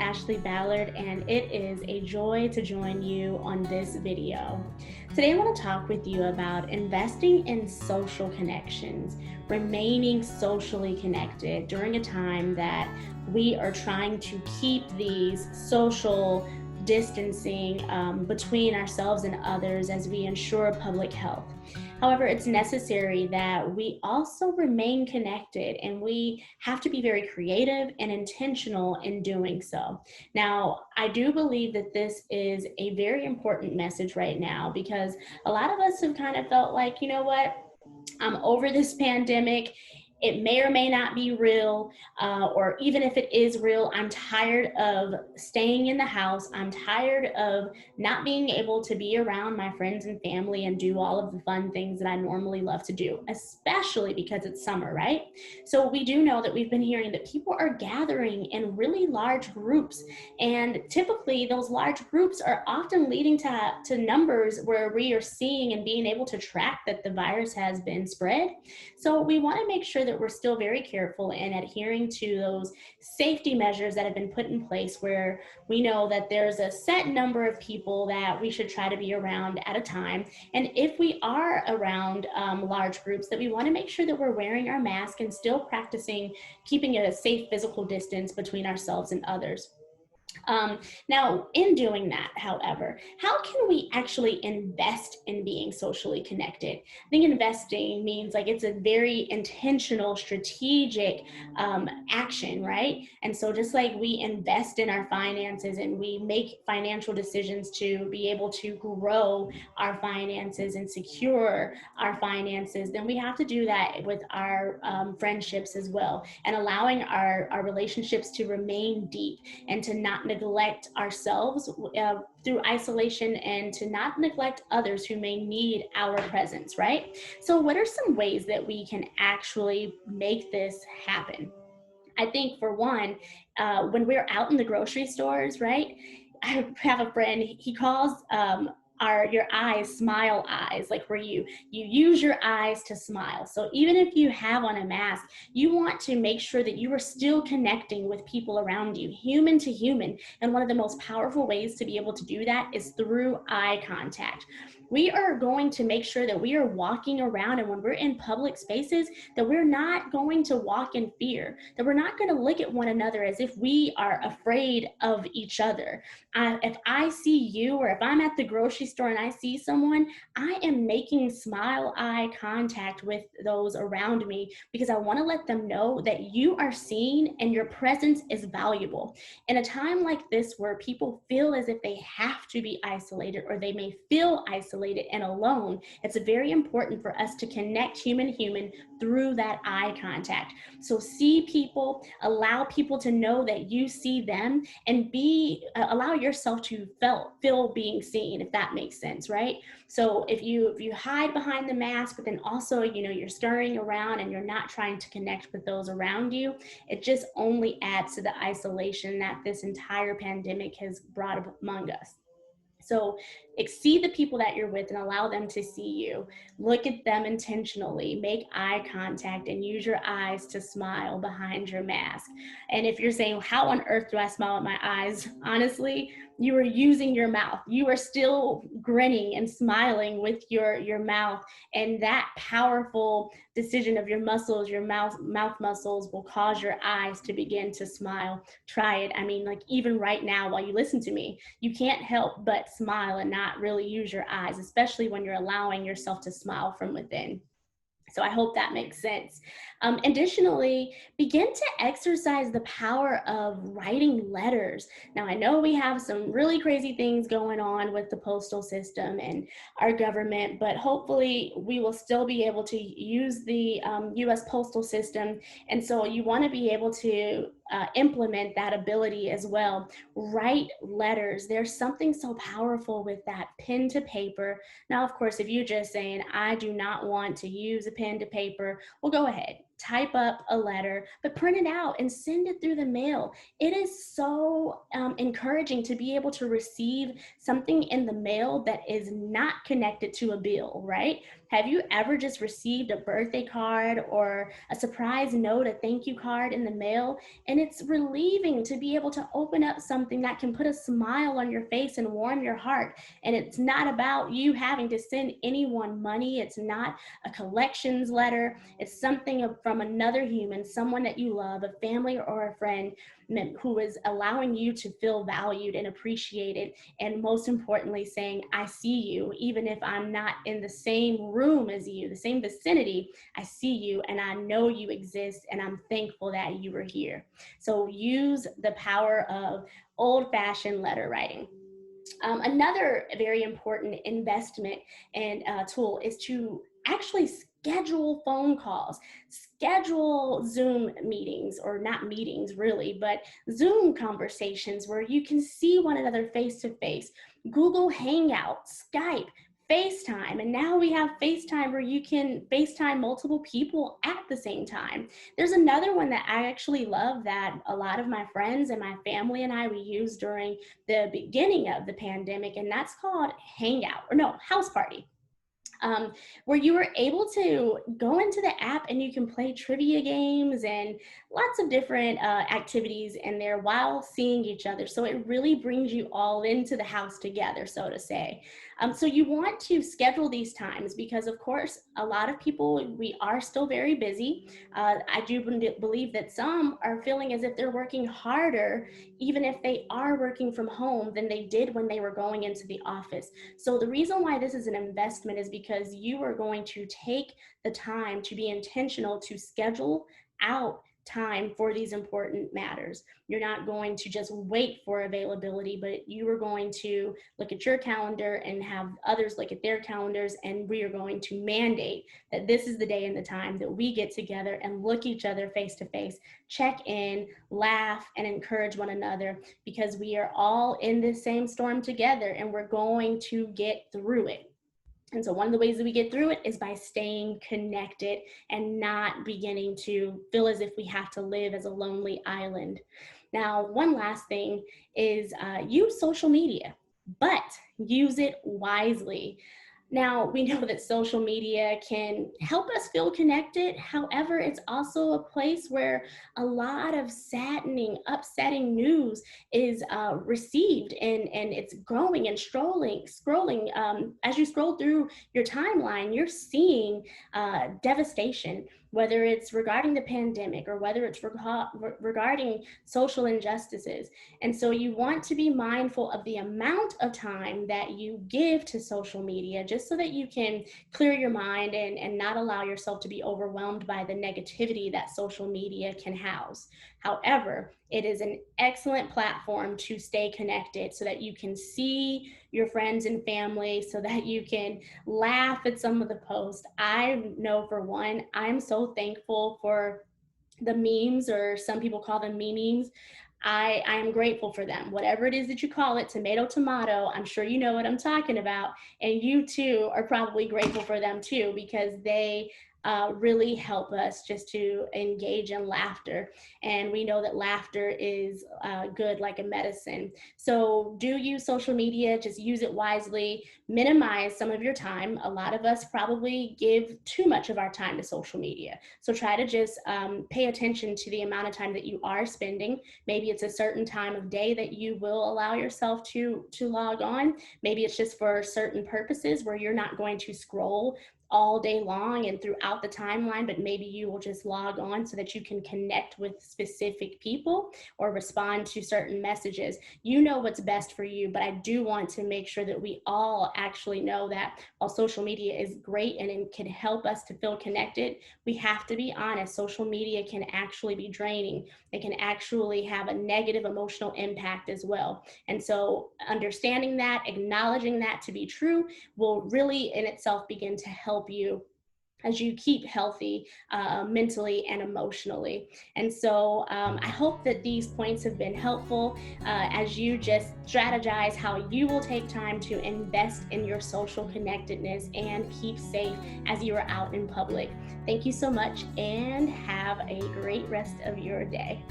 Ashley Ballard, and it is a joy to join you on this video. Today I want to talk with you about investing in social connections, remaining socially connected during a time that we are trying to keep these social distancing between ourselves and others as we ensure public health. However, it's necessary that we also remain connected, and we have to be very creative and intentional in doing so. Now, I do believe that this is a very important message right now because a lot of us have kind of felt like, you know what, I'm over this pandemic. It may or may not be real, or even if it is real, I'm tired of staying in the house. I'm tired of not being able to be around my friends and family and do all of the fun things that I normally love to do, especially because it's summer, right? So we do know that we've been hearing that people are gathering in really large groups, and typically those large groups are often leading to numbers where we are seeing and being able to track that the virus has been spread. So we want to make sure that we're still very careful in adhering to those safety measures that have been put in place, where we know that there's a set number of people that we should try to be around at a time. And if we are around large groups, that we want to make sure that we're wearing our mask and still practicing keeping a safe physical distance between ourselves and others. Now, in doing that, however, how can we actually invest in being socially connected? I think investing means like it's a very intentional, strategic action, right? And so, just like we invest in our finances and we make financial decisions to be able to grow our finances and secure our finances, then we have to do that with our friendships as well, and allowing our relationships to remain deep and to not neglect ourselves through isolation, and to not neglect others who may need our presence, right? So what are some ways that we can actually make this happen? I think for one, when we're out in the grocery stores, right? I have a friend, he calls are your eyes smile eyes, like where you use your eyes to smile. So even if you have on a mask, you want to make sure that you are still connecting with people around you, human to human. And one of the most powerful ways to be able to do that is through eye contact. We are going to make sure that we are walking around, and when we're in public spaces, that we're not going to walk in fear, that we're not going to look at one another as if we are afraid of each other. If I see you, or if I'm at the grocery store and I see someone, I am making smile eye contact with those around me, because I want to let them know that you are seen and your presence is valuable. In a time like this, where people feel as if they have to be isolated, or they may feel isolated and alone, it's very important for us to connect human to human through that eye contact. So see people, allow people to know that you see them, and allow yourself to feel being seen, if that makes sense, right? So if you hide behind the mask, but then also you're scurrying around and you're not trying to connect with those around you, it just only adds to the isolation that this entire pandemic has brought among us. So see the people that you're with and allow them to see you. Look at them intentionally, make eye contact, and use your eyes to smile behind your mask. And if you're saying, how on earth do I smile with my eyes? Honestly, you are using your mouth. You are still grinning and smiling with your mouth. And that powerful decision of your muscles, your mouth muscles, will cause your eyes to begin to smile. Try it. I mean, like even right now while you listen to me, you can't help but smile and not really use your eyes, especially when you're allowing yourself to smile from within. So I hope that makes sense. Additionally, begin to exercise the power of writing letters. Now, I know we have some really crazy things going on with the postal system and our government, but hopefully we will still be able to use the US postal system. And so you want to be able to implement that ability as well. Write letters. There's something so powerful with that pen to paper. Now, of course, if you're just saying, I do not want to use a pen to paper, well, go ahead. type up a letter, but print it out and send it through the mail. It is so encouraging to be able to receive something in the mail that is not connected to a bill, right? Have you ever just received a birthday card or a surprise note, a thank you card in the mail? And it's relieving to be able to open up something that can put a smile on your face and warm your heart. And it's not about you having to send anyone money. It's not a collections letter. It's something from another human, someone that you love, a family or a friend, who is allowing you to feel valued and appreciated. And most importantly, saying, I see you, even if I'm not in the same room as you, the same vicinity, I see you and I know you exist and I'm thankful that you were here. So use the power of old-fashioned letter writing. Another very important investment and tool is to actually schedule phone calls, schedule Zoom meetings, or not meetings really, but Zoom conversations where you can see one another face to face. Google Hangout, Skype, FaceTime, and now we have FaceTime where you can FaceTime multiple people at the same time. There's another one that I actually love that a lot of my friends and my family and I we used during the beginning of the pandemic, and that's called Hangout, or no, House Party. Where you were able to go into the app and you can play trivia games and lots of different activities in there while seeing each other. So it really brings you all into the house together, so to say. So you want to schedule these times because, of course, a lot of people, we are still very busy. I do believe that some are feeling as if they're working harder, even if they are working from home, than they did when they were going into the office. So the reason why this is an investment is because you are going to take the time to be intentional to schedule out time for these important matters. You're not going to just wait for availability, but you are going to look at your calendar and have others look at their calendars, and we are going to mandate that this is the day and the time that we get together and look each other face to face, check in, laugh, and encourage one another, because we are all in this same storm together and we're going to get through it. And so one of the ways that we get through it is by staying connected and not beginning to feel as if we have to live as a lonely island. Now, one last thing is use social media, but use it wisely. Now, we know that social media can help us feel connected. However, it's also a place where a lot of saddening, upsetting news is received, and it's growing and scrolling. As you scroll through your timeline, you're seeing devastation, whether it's regarding the pandemic or whether it's regarding social injustices. And so you want to be mindful of the amount of time that you give to social media, just so that you can clear your mind and not allow yourself to be overwhelmed by the negativity that social media can house. However, it is an excellent platform to stay connected so that you can see your friends and family, so that you can laugh at some of the posts. I know for one, I'm so thankful for the memes, or some people call them memes. I am grateful for them. Whatever it is that you call it, tomato, tomato, I'm sure you know what I'm talking about. And you too are probably grateful for them too, because they really help us just to engage in laughter. And we know that laughter is good like a medicine. So do use social media, just use it wisely, minimize some of your time. A lot of us probably give too much of our time to social media. So try to just pay attention to the amount of time that you are spending. Maybe it's a certain time of day that you will allow yourself to log on. Maybe it's just for certain purposes where you're not going to scroll all day long and throughout the timeline, but maybe you will just log on so that you can connect with specific people or respond to certain messages. You know what's best for you, but I do want to make sure that we all actually know that while social media is great and it can help us to feel connected, we have to be honest. Social media can actually be draining. It can actually have a negative emotional impact as well. And so understanding that, acknowledging that to be true, will really in itself begin to help you as you keep healthy mentally and emotionally. And so I hope that these points have been helpful as you just strategize how you will take time to invest in your social connectedness and keep safe as you are out in public. Thank you so much and have a great rest of your day.